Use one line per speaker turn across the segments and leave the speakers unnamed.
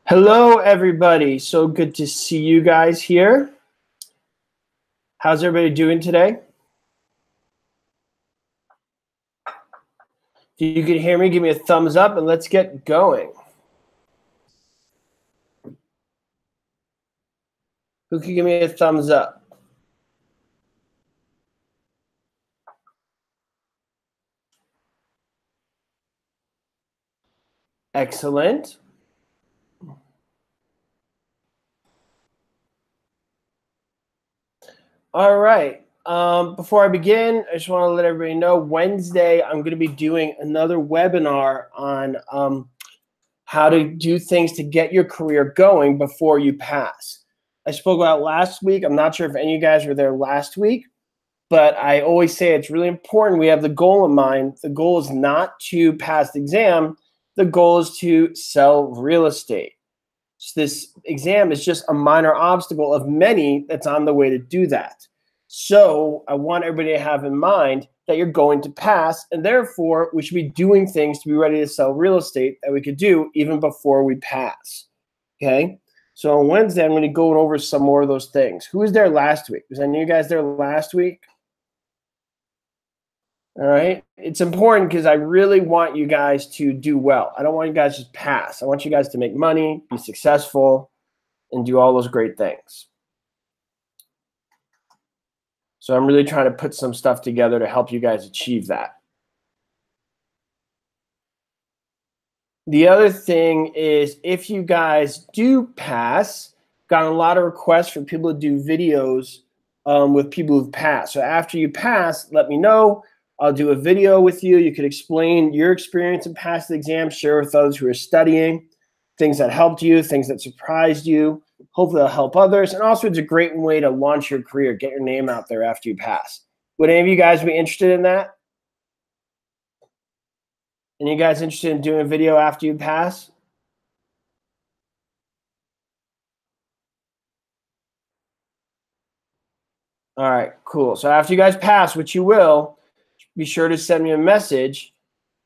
Hello, everybody. So good to see you guys here. How's everybody doing today? If you can hear me, give me a thumbs up and let's get going. Who can give me a thumbs up? Excellent. All right. Before I begin, I just want to let everybody know Wednesday, I'm going to be doing another webinar on how to do things to get your career going before you pass. I spoke about last week. I'm not sure if any of you guys were there last week, but I always say it's really important we have the goal in mind. The goal is not to pass the exam. The goal is to sell real estate. So this exam is just a minor obstacle of many that's on the way to do that. So I want everybody to have in mind that you're going to pass, and therefore we should be doing things to be ready to sell real estate that we could do even before we pass. Okay? So on Wednesday, I'm going to go over some more of those things. Who was there last week? Was any of you guys there last week? All right. It's important because I really want you guys to do well. I don't want you guys to just pass. I want you guys to make money, be successful, and do all those great things. So I'm really trying to put some stuff together to help you guys achieve that. The other thing is if you guys do pass, got a lot of requests for people to do videos with people who've passed. So after you pass, let me know. I'll do a video with you. You could explain your experience in passing the exam, share with those who are studying, things that helped you, things that surprised you. Hopefully it'll help others. And also it's a great way to launch your career, get your name out there after you pass. Would any of you guys be interested in that? Any of you guys interested in doing a video after you pass? All right, cool. So after you guys pass, which you will, be sure to send me a message.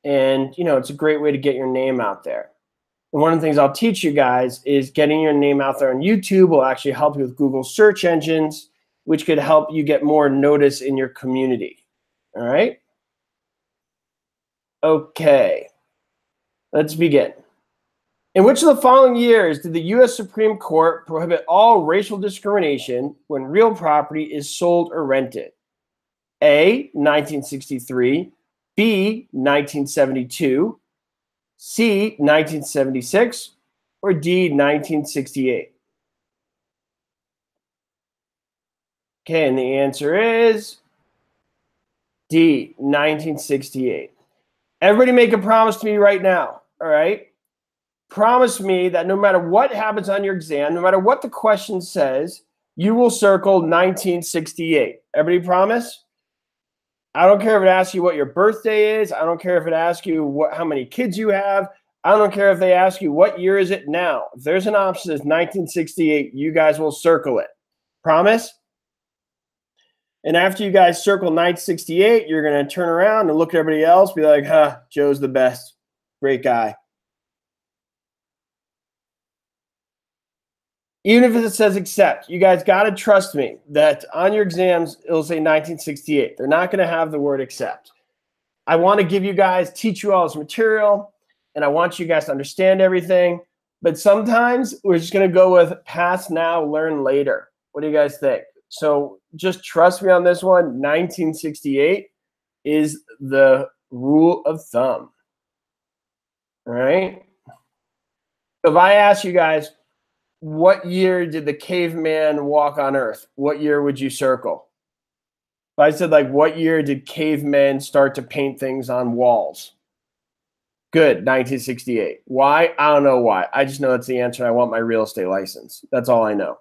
And, you know, it's a great way to get your name out there. And one of the things I'll teach you guys is getting your name out there on YouTube will actually help you with Google search engines, which could help you get more notice in your community. All right? Okay. Let's begin. In which of the following years did the U.S. Supreme Court prohibit all racial discrimination when real property is sold or rented? A, 1963, B, 1972, C, 1976, or D, 1968? Okay, and the answer is D, 1968. Everybody make a promise to me right now, all right? Promise me that no matter what happens on your exam, no matter what the question says, you will circle 1968. Everybody promise? I don't care if it asks you what your birthday is. I don't care if it asks you how many kids you have. I don't care if they ask you what year is it now. If there's an option that says 1968, you guys will circle it. Promise? And after you guys circle 1968, you're going to turn around and look at everybody else, be like, huh, Joe's the best. Great guy. Even if it says accept, you guys got to trust me that on your exams, it'll say 1968. They're not going to have the word accept. I want to give you guys, teach you all this material, and I want you guys to understand everything. But sometimes we're just going to go with pass now, learn later. What do you guys think? So just trust me on this one. 1968 is the rule of thumb. All right? So if I ask you guys, what year did the caveman walk on Earth? What year would you circle? If I said, like, what year did cavemen start to paint things on walls? Good, 1968. Why? I don't know why. I just know that's the answer. I want my real estate license. That's all I know.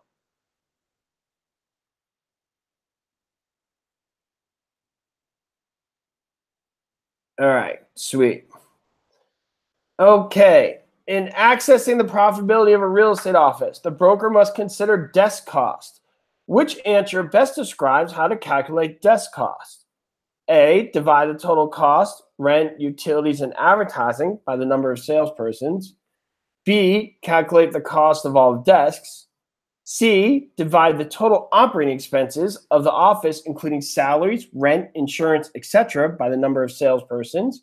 All right, sweet. Okay. In accessing the profitability of a real estate office, the broker must consider desk cost. Which answer best describes how to calculate desk cost? A, divide the total cost, rent, utilities, and advertising by the number of salespersons. B, calculate the cost of all desks. C, divide the total operating expenses of the office, including salaries, rent, insurance, etc., by the number of salespersons.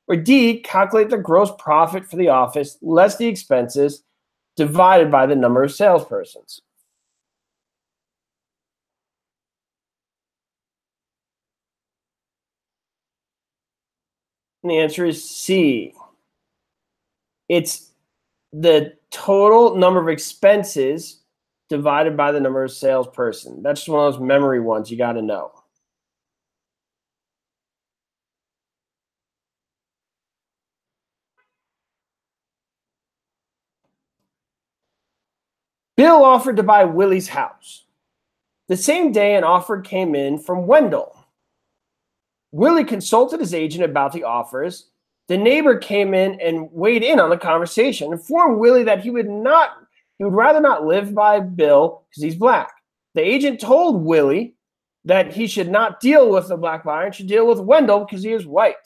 Or D, calculate the gross profit for the office less the expenses divided by the number of salespersons. And the answer is C. It's the total number of expenses divided by the number of salesperson. That's just one of those memory ones you got to know. Bill offered to buy Willie's house. The same day, an offer came in from Wendell. Willie consulted his agent about the offers. The neighbor came in and weighed in on the conversation, informed Willie that he would rather not live by Bill because he's black. The agent told Willie that he should not deal with the black buyer and should deal with Wendell because he is white.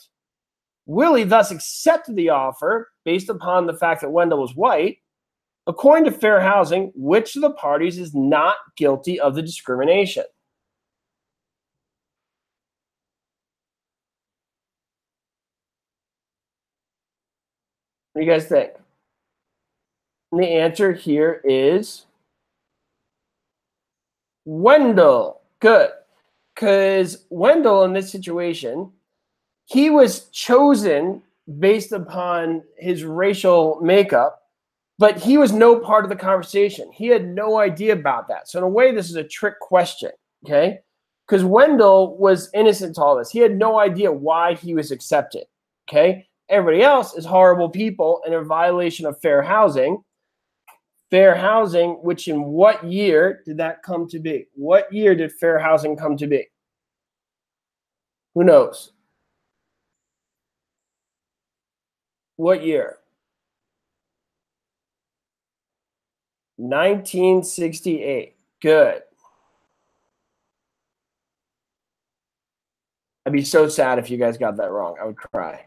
Willie thus accepted the offer based upon the fact that Wendell was white. According to fair housing, which of the parties is not guilty of the discrimination? What do you guys think? And the answer here is Wendell. Good. Because Wendell, in this situation, he was chosen based upon his racial makeup, but he was no part of the conversation. He had no idea about that. So in a way, this is a trick question, okay? Because Wendell was innocent to all this. He had no idea why he was accepted, okay? Everybody else is horrible people and a violation of fair housing. Fair housing, which in what year did that come to be? What year did fair housing come to be? Who knows? What year? 1968. Good. I'd be so sad if you guys got that wrong. I would cry.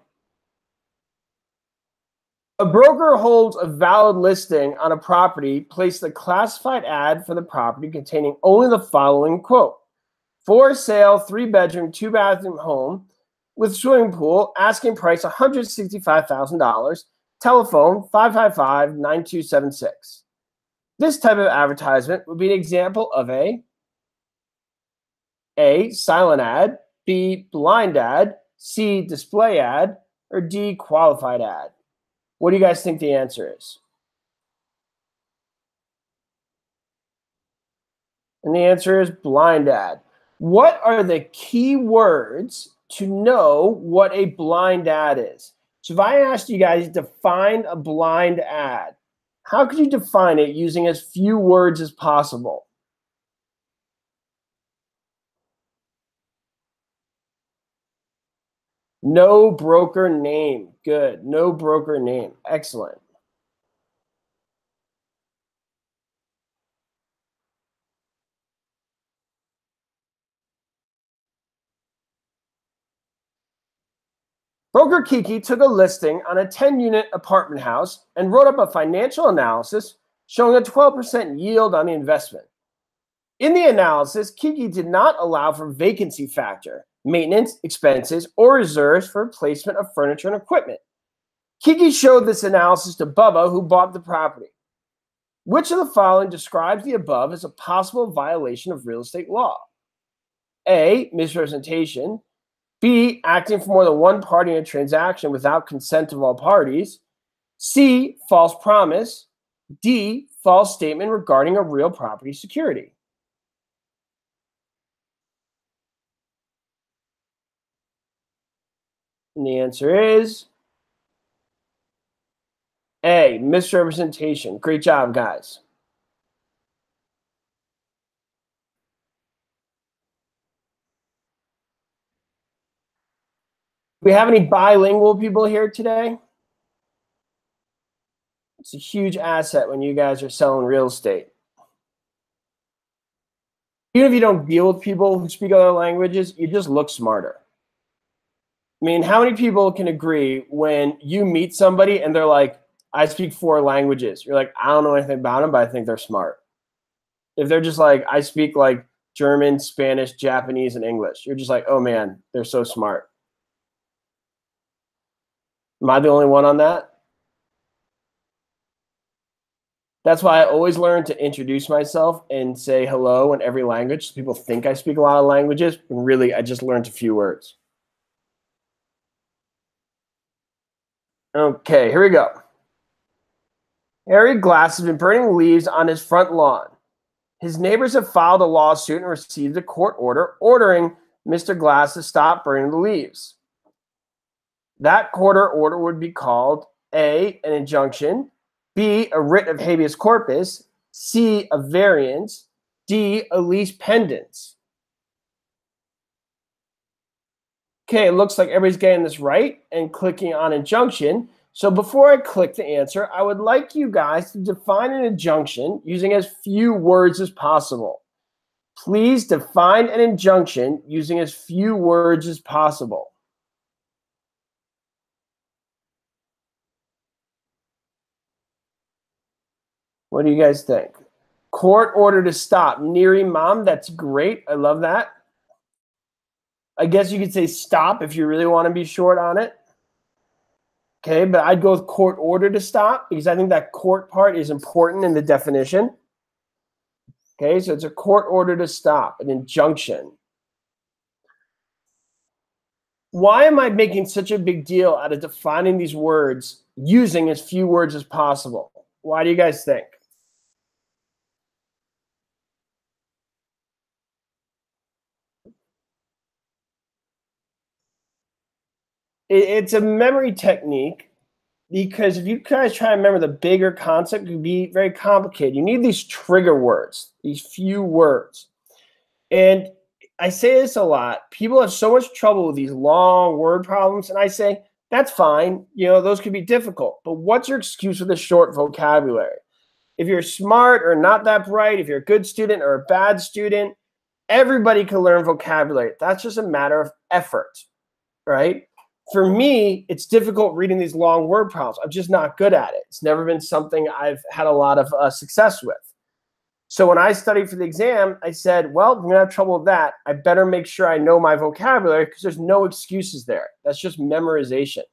A broker holds a valid listing on a property, placed a classified ad for the property containing only the following quote: for sale, 3-bedroom, 2-bathroom home with swimming pool, asking price $165,000, telephone 555-9276. This type of advertisement would be an example of A, silent ad, B, blind ad, C, display ad, or D, qualified ad. What do you guys think the answer is? And the answer is blind ad. What are the key words to know what a blind ad is? So if I asked you guys to define a blind ad, how could you define it using as few words as possible? No broker name. Good. No broker name. Excellent. Broker Kiki took a listing on a 10-unit apartment house and wrote up a financial analysis showing a 12% yield on the investment. In the analysis, Kiki did not allow for vacancy factor, maintenance, expenses, or reserves for replacement of furniture and equipment. Kiki showed this analysis to Bubba, who bought the property. Which of the following describes the above as a possible violation of real estate law? A, misrepresentation. B, acting for more than one party in a transaction without consent of all parties. C, false promise. D, false statement regarding a real property security. And the answer is A, misrepresentation. Great job, guys. Do we have any bilingual people here today? It's a huge asset when you guys are selling real estate. Even if you don't deal with people who speak other languages, you just look smarter. I mean, how many people can agree when you meet somebody and they're like, I speak 4 languages. You're like, I don't know anything about them, but I think they're smart. If they're just like, I speak like German, Spanish, Japanese, and English, you're just like, oh man, they're so smart. Am I the only one on that? That's why I always learn to introduce myself and say hello in every language. So people think I speak a lot of languages, but really I just learned a few words. Okay, here we go. Harry Glass has been burning leaves on his front lawn. His neighbors have filed a lawsuit and received a court order ordering Mr. Glass to stop burning the leaves. That court order would be called A, an injunction, B, a writ of habeas corpus, C, a variance, D, a lease pendens. Okay, it looks like everybody's getting this right and clicking on injunction. So before I click the answer, I would like you guys to define an injunction using as few words as possible. Please define an injunction using as few words as possible. What do you guys think? Court order to stop. Neri Mom, that's great. I love that. I guess you could say stop if you really want to be short on it. Okay, but I'd go with court order to stop because I think that court part is important in the definition. Okay, so it's a court order to stop, an injunction. Why am I making such a big deal out of defining these words using as few words as possible? Why do you guys think? It's a memory technique because if you guys try to remember the bigger concept, it can be very complicated. You need these trigger words, these few words. And I say this a lot. People have so much trouble with these long word problems. And I say, that's fine. You know, those could be difficult. But what's your excuse for the short vocabulary? If you're smart or not that bright, if you're a good student or a bad student, everybody can learn vocabulary. That's just a matter of effort, right? For me, it's difficult reading these long word problems. I'm just not good at it. It's never been something I've had a lot of success with. So when I studied for the exam, I said, well, I'm going to have trouble with that. I better make sure I know my vocabulary because there's no excuses there. That's just memorization.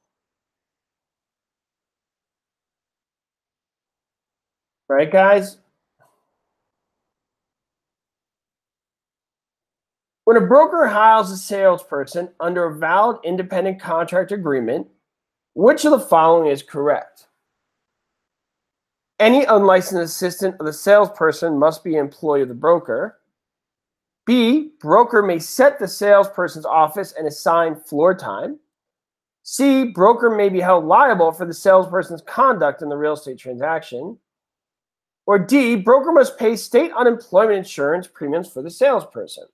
Right, guys? When a broker hires a salesperson under a valid independent contract agreement, which of the following is correct? Any unlicensed assistant of the salesperson must be an employee of the broker. B, broker may set the salesperson's office and assign floor time. C, broker may be held liable for the salesperson's conduct in the real estate transaction. Or D, broker must pay state unemployment insurance premiums for the salesperson.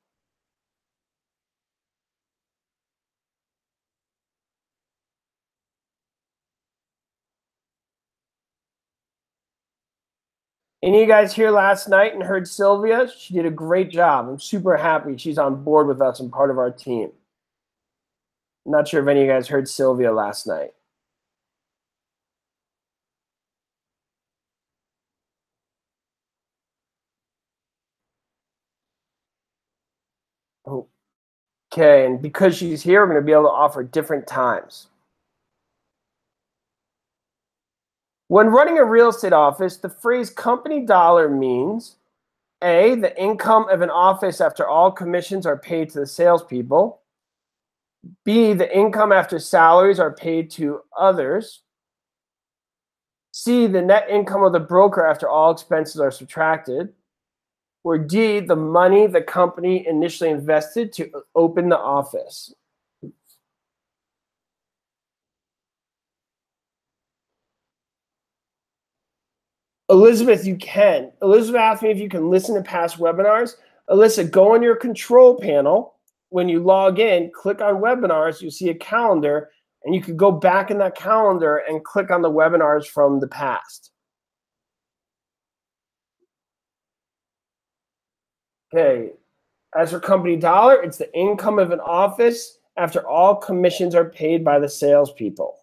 Any of you guys here last night and heard Sylvia? She did a great job. I'm super happy she's on board with us and part of our team. I'm not sure if any of you guys heard Sylvia last night. Okay, and because she's here, we're going to be able to offer different times. When running a real estate office, the phrase company dollar means A, the income of an office after all commissions are paid to the salespeople. B, the income after salaries are paid to others. C, the net income of the broker after all expenses are subtracted. Or D, the money the company initially invested to open the office. Elizabeth, you can. Elizabeth asked me if you can listen to past webinars. Alyssa, go on your control panel. When you log in, click on webinars, you see a calendar, and you can go back in that calendar and click on the webinars from the past. Okay, as for company dollar, it's the income of an office after all commissions are paid by the salespeople.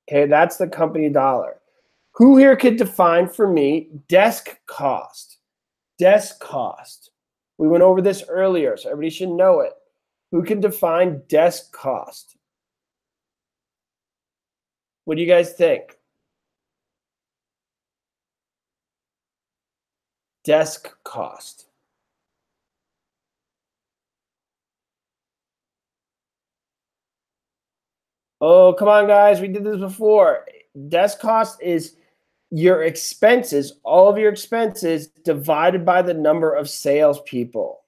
Okay, that's the company dollar. Who here could define for me desk cost? Desk cost. We went over this earlier, so everybody should know it. Who can define desk cost? What do you guys think? Desk cost. Oh, come on, guys. We did this before. Desk cost is your expenses, all of your expenses divided by the number of salespeople.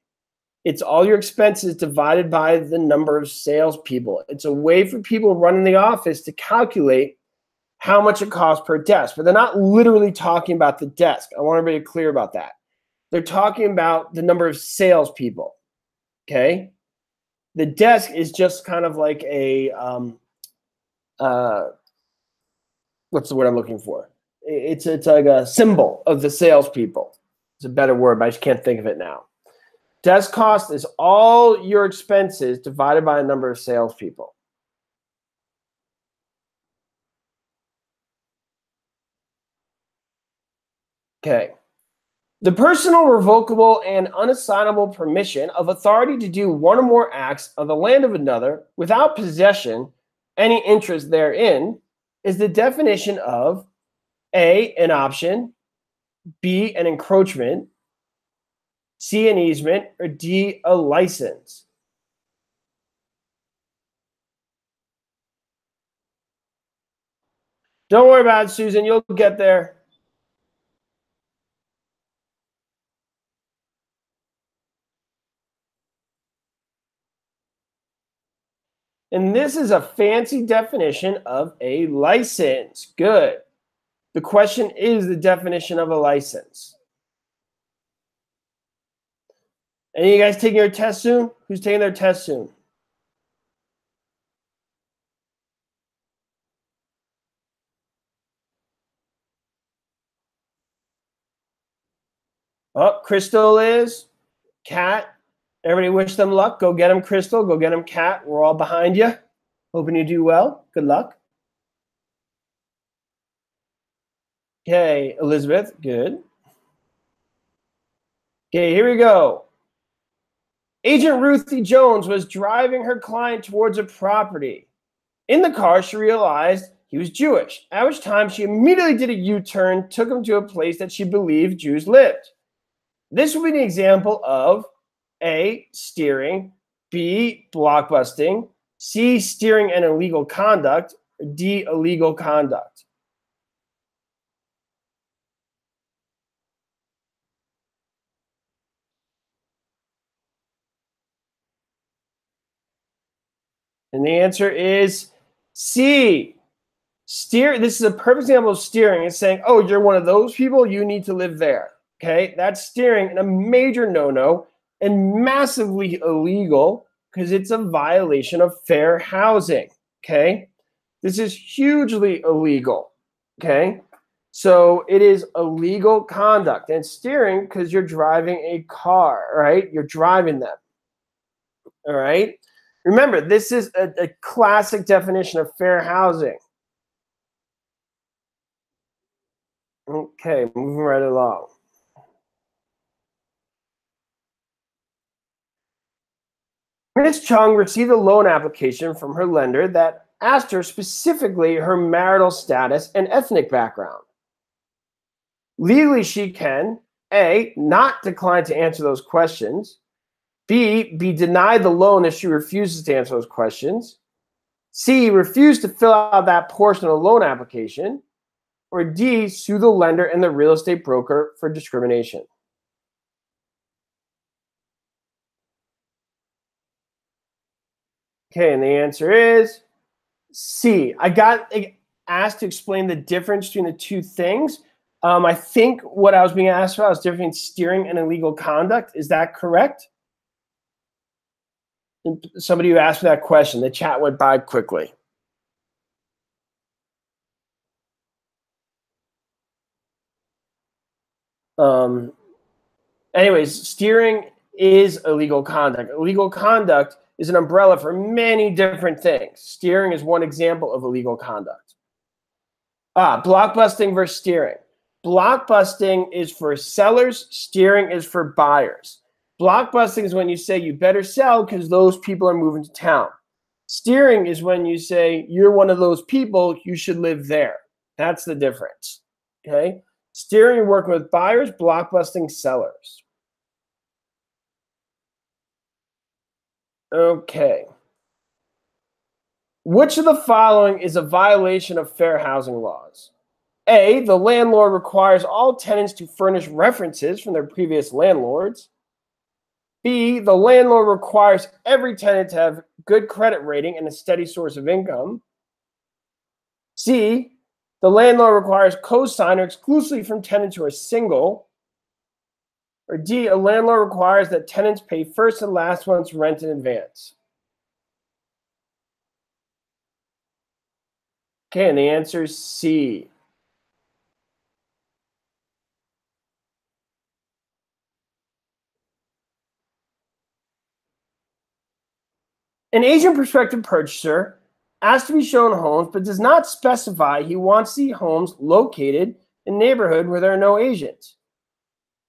It's all your expenses divided by the number of salespeople. It's a way for people running the office to calculate how much it costs per desk, but they're not literally talking about the desk. I want everybody clear about that. They're talking about the number of salespeople. Okay, the desk is just kind of like a what's the word I'm looking for? It's like a symbol of the salespeople. It's a better word, but I just can't think of it now. Desk cost is all your expenses divided by a number of salespeople. Okay. The personal, revocable, and unassignable permission of authority to do one or more acts on the land of another without possession, any interest therein, is the definition of A, an option, B, an encroachment, C, an easement, or D, a license. Don't worry about it, Susan. You'll get there. And this is a fancy definition of a license. Good. The question is the definition of a license. Any of you guys taking your test soon? Who's taking their test soon? Oh, Crystal is. Kat. Everybody wish them luck. Go get them, Crystal. Go get them, Kat. We're all behind you. Hoping you do well. Good luck. Okay, Elizabeth. Good. Okay, here we go. Agent Ruthie Jones was driving her client towards a property. In the car, she realized he was Jewish, at which time she immediately did a U-turn, took him to a place that she believed Jews lived. This would be an example of A, steering, B, blockbusting, C, steering and illegal conduct, or D, illegal conduct. And the answer is C. Steer. This is a perfect example of steering. It's saying, oh, you're one of those people, you need to live there. Okay, that's steering, and a major no-no and massively illegal because it's a violation of fair housing. Okay, this is hugely illegal. Okay, so it is illegal conduct, and steering because you're driving a car, right? You're driving them. All right. Remember, this is a classic definition of fair housing. Okay, moving right along. Ms. Chung received a loan application from her lender that asked her specifically her marital status and ethnic background. Legally, she can A, not decline to answer those questions, B, be denied the loan if she refuses to answer those questions, C, refuse to fill out that portion of the loan application, or D, sue the lender and the real estate broker for discrimination. Okay, and the answer is C. I got asked to explain the difference between the two things. I think what I was being asked about is difference between steering and illegal conduct. Is that correct? Somebody who asked me that question, the chat went by quickly. Anyways, steering is illegal conduct. Illegal conduct is an umbrella for many different things. Steering is one example of illegal conduct. Blockbusting versus steering. Blockbusting is for sellers, steering is for buyers. Blockbusting is when you say you better sell because those people are moving to town. Steering is when you say you're one of those people, you should live there. That's the difference. Okay? Steering, you're working with buyers, blockbusting, sellers. Okay. Which of the following is a violation of fair housing laws? A, the landlord requires all tenants to furnish references from their previous landlords. B, the landlord requires every tenant to have good credit rating and a steady source of income. C, the landlord requires co-signer exclusively from tenants who are single. Or D, a landlord requires that tenants pay first and last month's rent in advance. Okay, and the answer is C. An agent prospective purchaser asks to be shown homes but does not specify he wants to see homes located in a neighborhood where there are no agents.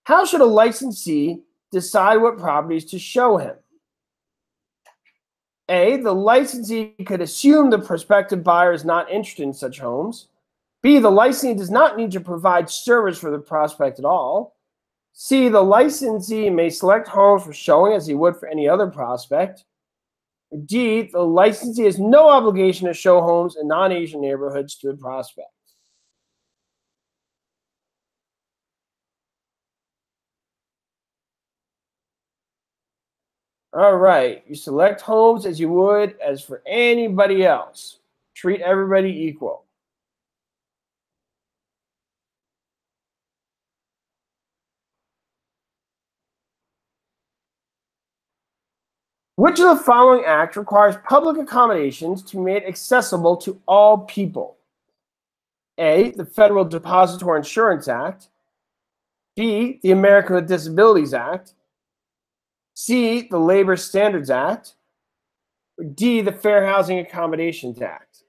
How should a licensee decide what properties to show him? A, the licensee could assume the prospective buyer is not interested in such homes. B, the licensee does not need to provide service for the prospect at all. C, the licensee may select homes for showing as he would for any other prospect. D, the licensee has no obligation to show homes in non-Asian neighborhoods to the prospect. All right, you select homes as you would as for anybody else. Treat everybody equal. Which of the following acts requires public accommodations to be made accessible to all people? A, the Federal Depository Insurance Act. B, the American with Disabilities Act. C, the Labor Standards Act. Or D, the Fair Housing Accommodations Act.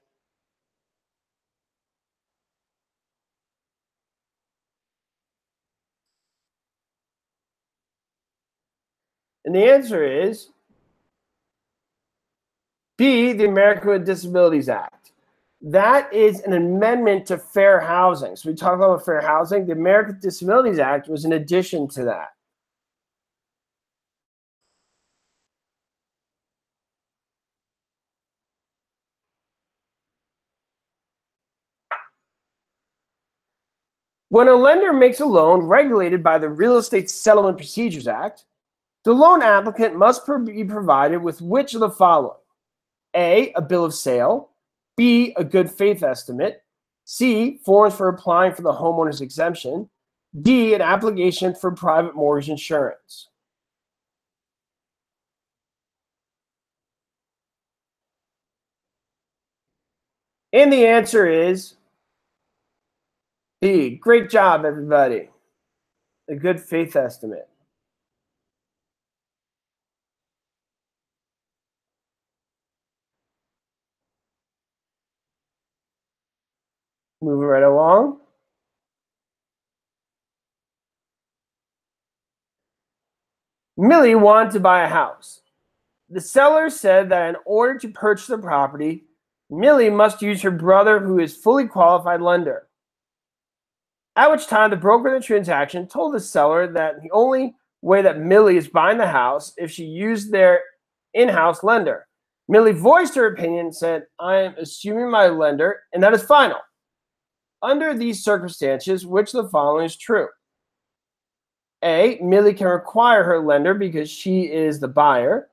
And the answer is B, the American with Disabilities Act. That is an amendment to fair housing. So we talk about fair housing. The American with Disabilities Act was in addition to that. When a lender makes a loan regulated by the Real Estate Settlement Procedures Act, the loan applicant must be provided with which of the following? A, a bill of sale. B, a good faith estimate. C, forms for applying for the homeowner's exemption. D, an application for private mortgage insurance. And the answer is B. Great job, everybody. A good faith estimate. Moving right along. Millie wanted to buy a house. The seller said that in order to purchase the property, Millie must use her brother, who is a fully qualified lender. At which time the broker of the transaction told the seller that the only way that Millie is buying the house if she used their in-house lender. Millie voiced her opinion and said, I am assuming my lender, and that is final. Under these circumstances, which of the following is true? A, Millie can require her lender because she is the buyer.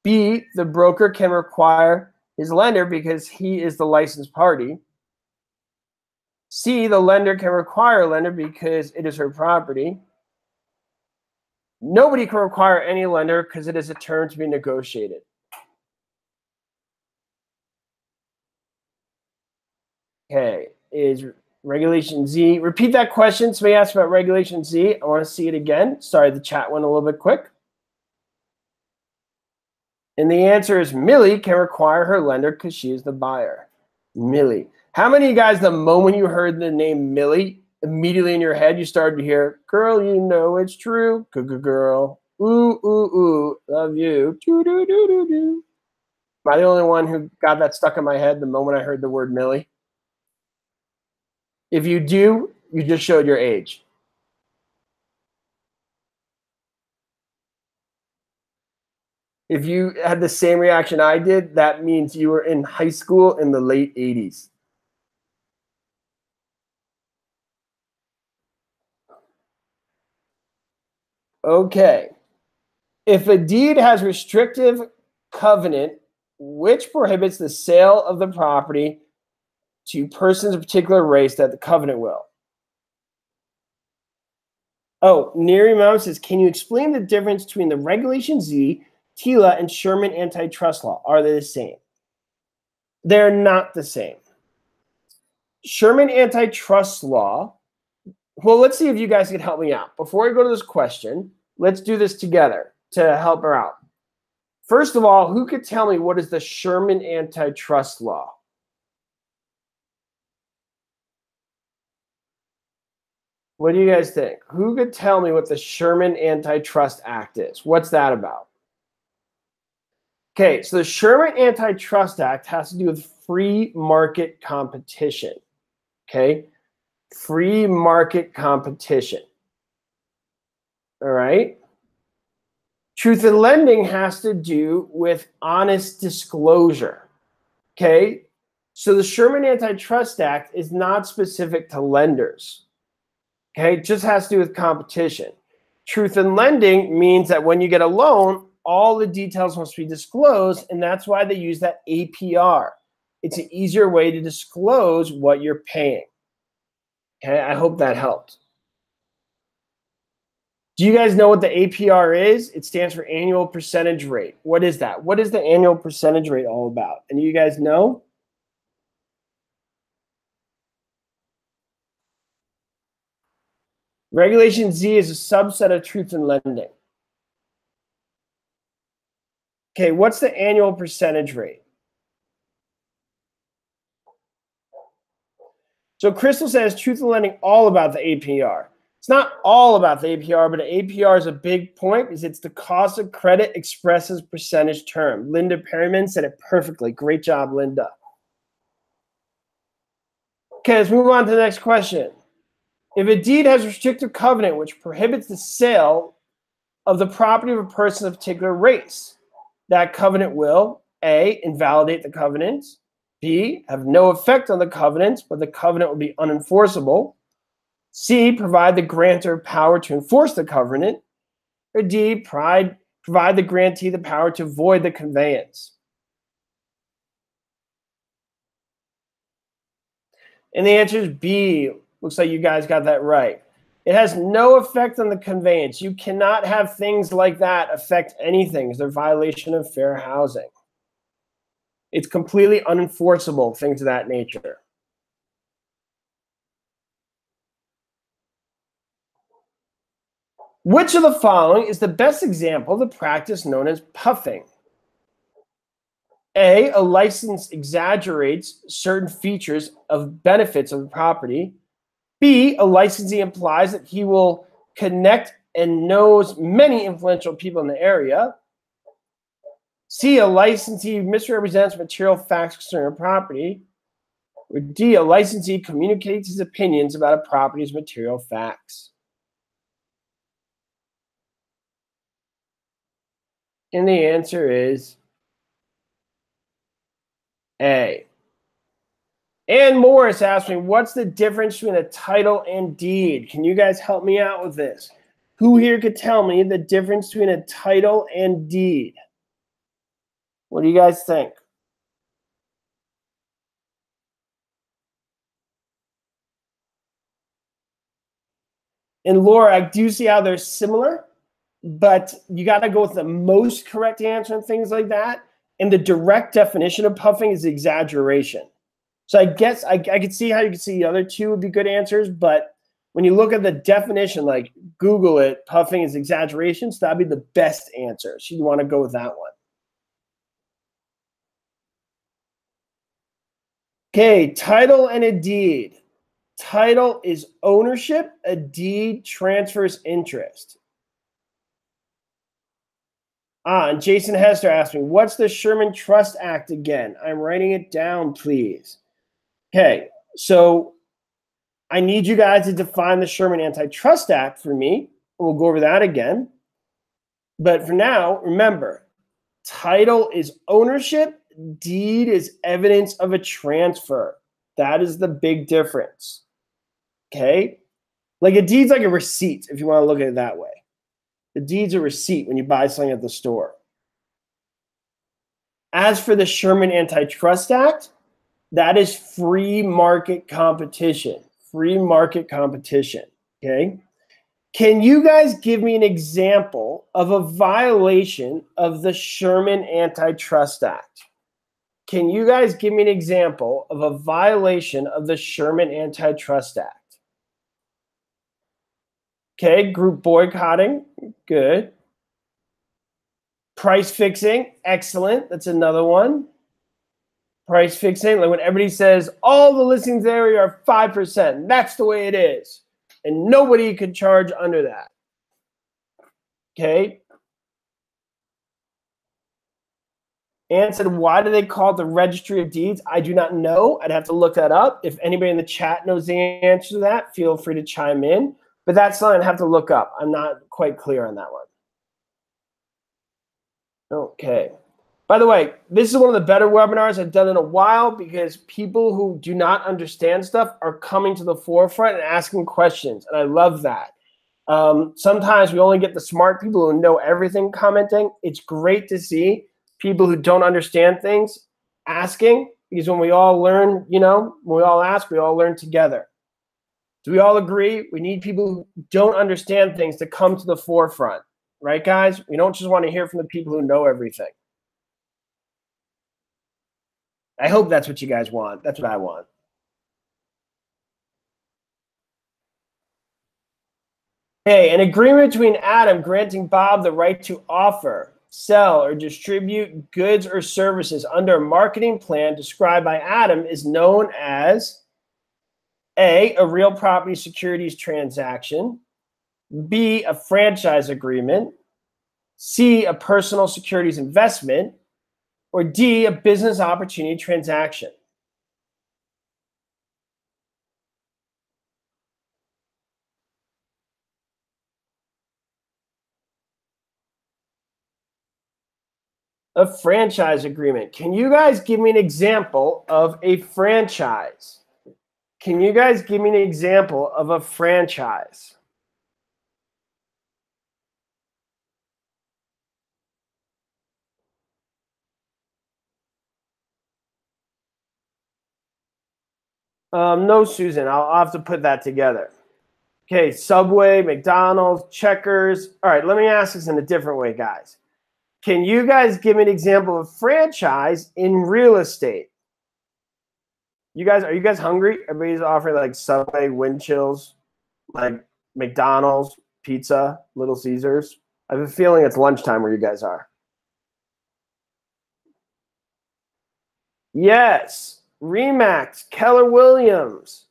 B, the broker can require his lender because he is the licensed party. C, the lender can require a lender because it is her property. Nobody can require any lender because it is a term to be negotiated. Okay, is Regulation Z. Repeat that question. Somebody asked about Regulation Z. I want to see it again. Sorry, the chat went a little bit quick. And the answer is Millie can require her lender because she is the buyer. Millie. How many of you guys, the moment you heard the name Millie, immediately in your head, you started to hear, girl, you know it's true. Good girl. Ooh, ooh, ooh. Love you. Doo, doo, doo, doo, doo. Am I the only one who got that stuck in my head the moment I heard the word Millie? If you do, you just showed your age. If you had the same reaction I did, that means you were in high school in the late 80s. Okay. If a deed has restrictive covenant, which prohibits the sale of the property to persons of particular race that the covenant will. Oh, Neri Mom says, can you explain the difference between the Regulation Z, TILA, and Sherman antitrust law? Are they the same? They're not the same. Sherman antitrust law. Well, let's see if you guys can help me out. Before I go to this question, let's do this together to help her out. First of all, who could tell me what is the Sherman antitrust law? What do you guys think? Who could tell me what the Sherman Antitrust Act is? What's that about? Okay, so the Sherman Antitrust Act has to do with free market competition. Okay, free market competition. All right. Truth in lending has to do with honest disclosure. Okay, so the Sherman Antitrust Act is not specific to lenders. Okay, it just has to do with competition. Truth in lending means that when you get a loan, all the details must be disclosed, and that's why they use that APR. It's an easier way to disclose what you're paying. Okay, I hope that helped. Do you guys know what the APR is? It stands for annual percentage rate. What is that? What is the annual percentage rate all about? And you guys know? Regulation Z is a subset of truth in lending. Okay, what's the annual percentage rate? So Crystal says truth in lending all about the APR. It's not all about the APR, but the APR is a big point because it's the cost of credit expressed as percentage term. Linda Perryman said it perfectly. Great job, Linda. Okay, let's move on to the next question. If a deed has restrictive covenant which prohibits the sale of the property of a person of particular race, that covenant will A, invalidate the covenant, B, have no effect on the covenant, but the covenant will be unenforceable, C, provide the grantor power to enforce the covenant, or D, provide the grantee the power to void the conveyance. And the answer is B. Looks like you guys got that right. It has no effect on the conveyance. You cannot have things like that affect anything. They're a violation of fair housing. It's completely unenforceable, things of that nature. Which of the following is the best example of the practice known as puffing? A license exaggerates certain features of benefits of the property. B, a licensee implies that he will connect and knows many influential people in the area. C, a licensee misrepresents material facts concerning a property. Or D, a licensee communicates his opinions about a property's material facts. And the answer is A. Ann Morris asked me, what's the difference between a title and deed? Can you guys help me out with this? Who here could tell me the difference between a title and deed? What do you guys think? And Laura, I do see how they're similar, but you got to go with the most correct answer and things like that. And the direct definition of puffing is exaggeration. So I guess I could see how you could see the other two would be good answers, but when you look at the definition, like Google it, puffing is exaggeration, so that'd be the best answer. So you want to go with that one. Okay, title and a deed. Title is ownership. A deed transfers interest. And Jason Hester asked me, what's the Sherman Trust Act again? I'm writing it down, please. Okay, so I need you guys to define the Sherman Antitrust Act for me, and we'll go over that again. But for now, remember, title is ownership, deed is evidence of a transfer. That is the big difference. Okay? Like a deed's like a receipt, if you want to look at it that way. The deed's a receipt when you buy something at the store. As for the Sherman Antitrust Act, that is free market competition. Free market competition. Okay? Can you guys give me an example of a violation of the Sherman Antitrust Act? Can you guys give me an example of a violation of the Sherman Antitrust Act? Okay, group boycotting, good. Price fixing, excellent. That's another one. Price fixing, like when everybody says all the listings area are 5%, that's the way it is. And nobody could charge under that. Okay. Ann said, why do they call it the Registry of Deeds? I do not know. I'd have to look that up. If anybody in the chat knows the answer to that, feel free to chime in. But that's something I'd have to look up. I'm not quite clear on that one. Okay. By the way, this is one of the better webinars I've done in a while because people who do not understand stuff are coming to the forefront and asking questions, and I love that. Sometimes we only get the smart people who know everything commenting. It's great to see people who don't understand things asking, because when we all learn, when we all ask, we all learn together. Do we all agree? We need people who don't understand things to come to the forefront, right, guys? We don't just want to hear from the people who know everything. I hope that's what you guys want. That's what I want. Hey, an agreement between Adam granting Bob the right to offer, sell, or distribute goods or services under a marketing plan described by Adam is known as A, a real property securities transaction, B, a franchise agreement, C, a personal securities investment, or D, a business opportunity transaction. A franchise agreement. Can you guys give me an example of a franchise? Can you guys give me an example of a franchise? No, Susan, I'll have to put that together. Okay, Subway, McDonald's, Checkers. All right, let me ask this in a different way, guys. Can you guys give me an example of franchise in real estate? Are you guys hungry? Everybody's offering like Subway, Wind Chills, like McDonald's, pizza, Little Caesars. I have a feeling it's lunchtime where you guys are. Yes, Remax, Keller Williams.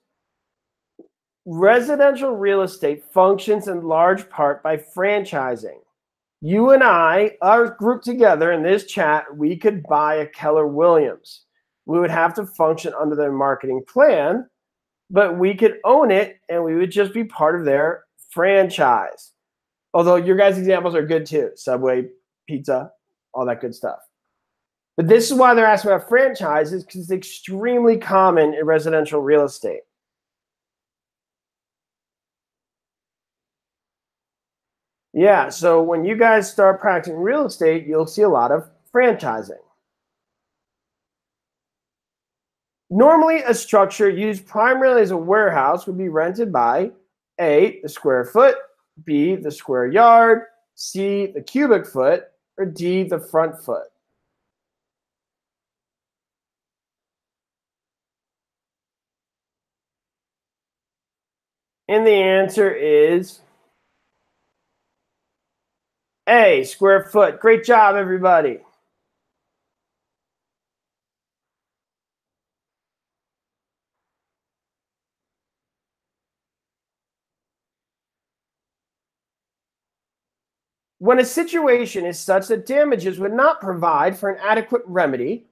Residential real estate functions in large part by franchising. You and I are grouped together in this chat. We could buy a Keller Williams. We would have to function under their marketing plan, but we could own it and we would just be part of their franchise. Although your guys' examples are good too. Subway, pizza, all that good stuff. But this is why they're asking about franchises, because it's extremely common in residential real estate. Yeah, so when you guys start practicing real estate, you'll see a lot of franchising. Normally, a structure used primarily as a warehouse would be rented by A, the square foot, B, the square yard, C, the cubic foot, or D, the front foot. And the answer is A, square foot. Great job, everybody. When a situation is such that damages would not provide for an adequate remedy,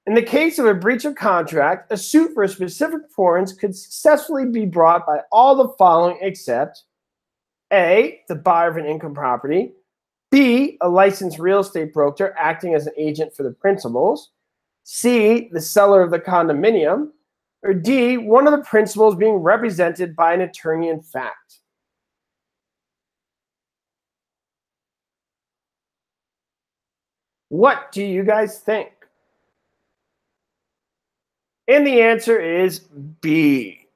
in the case of a breach of contract, a suit for a specific performance could successfully be brought by all the following except A, the buyer of an income property, B, a licensed real estate broker acting as an agent for the principals, C, the seller of the condominium, or D, one of the principals being represented by an attorney in fact. What do you guys think? And the answer is B.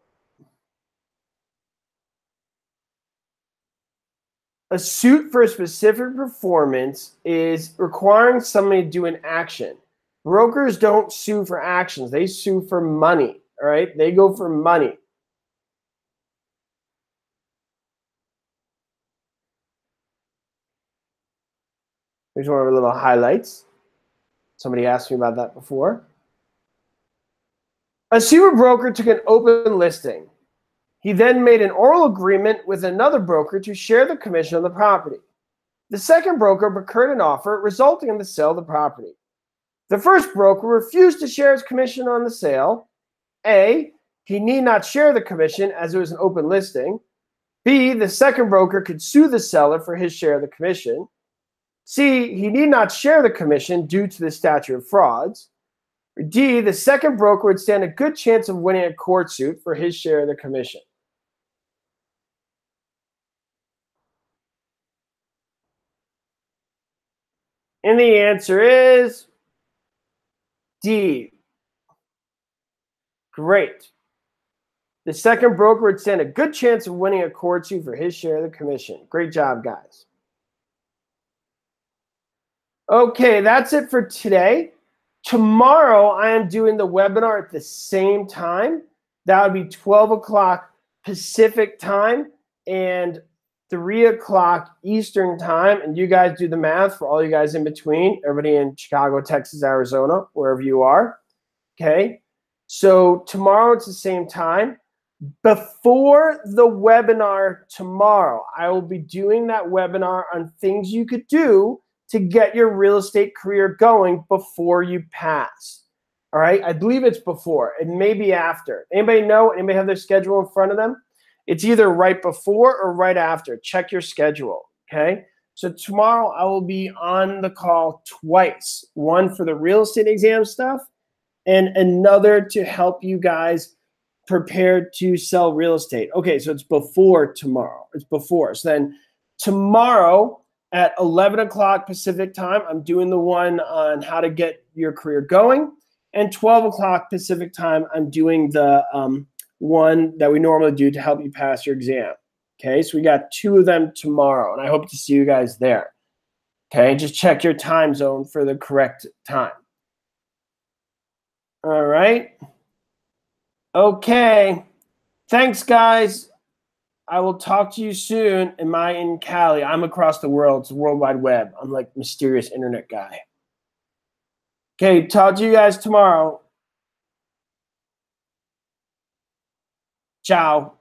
A suit for a specific performance is requiring somebody to do an action. Brokers don't sue for actions. They sue for money, all right? They go for money. Here's one of our little highlights. Somebody asked me about that before. A super broker took an open listing. He then made an oral agreement with another broker to share the commission on the property. The second broker procured an offer, resulting in the sale of the property. The first broker refused to share his commission on the sale. A, he need not share the commission as it was an open listing. B, the second broker could sue the seller for his share of the commission. C, he need not share the commission due to the statute of frauds. Or D, the second broker would stand a good chance of winning a court suit for his share of the commission. And the answer is D. Great. The second broker would stand a good chance of winning a court suit for his share of the commission. Great job, guys. Okay, that's it for today. Tomorrow, I am doing the webinar at the same time. That would be 12 o'clock Pacific time and 3 o'clock Eastern time. And you guys do the math for all you guys in between, everybody in Chicago, Texas, Arizona, wherever you are. Okay, so tomorrow it's the same time. Before the webinar tomorrow, I will be doing that webinar on things you could do to get your real estate career going before you pass. All right, I believe it's before. It may be after. Anybody know? Anybody have their schedule in front of them? It's either right before or right after. Check your schedule, okay? So tomorrow I will be on the call twice. One for the real estate exam stuff and another to help you guys prepare to sell real estate. Okay, so it's before tomorrow. It's before. So then tomorrow at 11 o'clock Pacific time, I'm doing the one on how to get your career going. And 12 o'clock Pacific time, I'm doing the one that we normally do to help you pass your exam. Okay, so we got 2 of them tomorrow, and I hope to see you guys there. Okay, just check your time zone for the correct time. All right. Okay. Thanks, guys. I will talk to you soon. Am I in Cali? I'm across the world. It's the World Wide Web. I'm like mysterious internet guy. Okay, talk to you guys tomorrow. Ciao.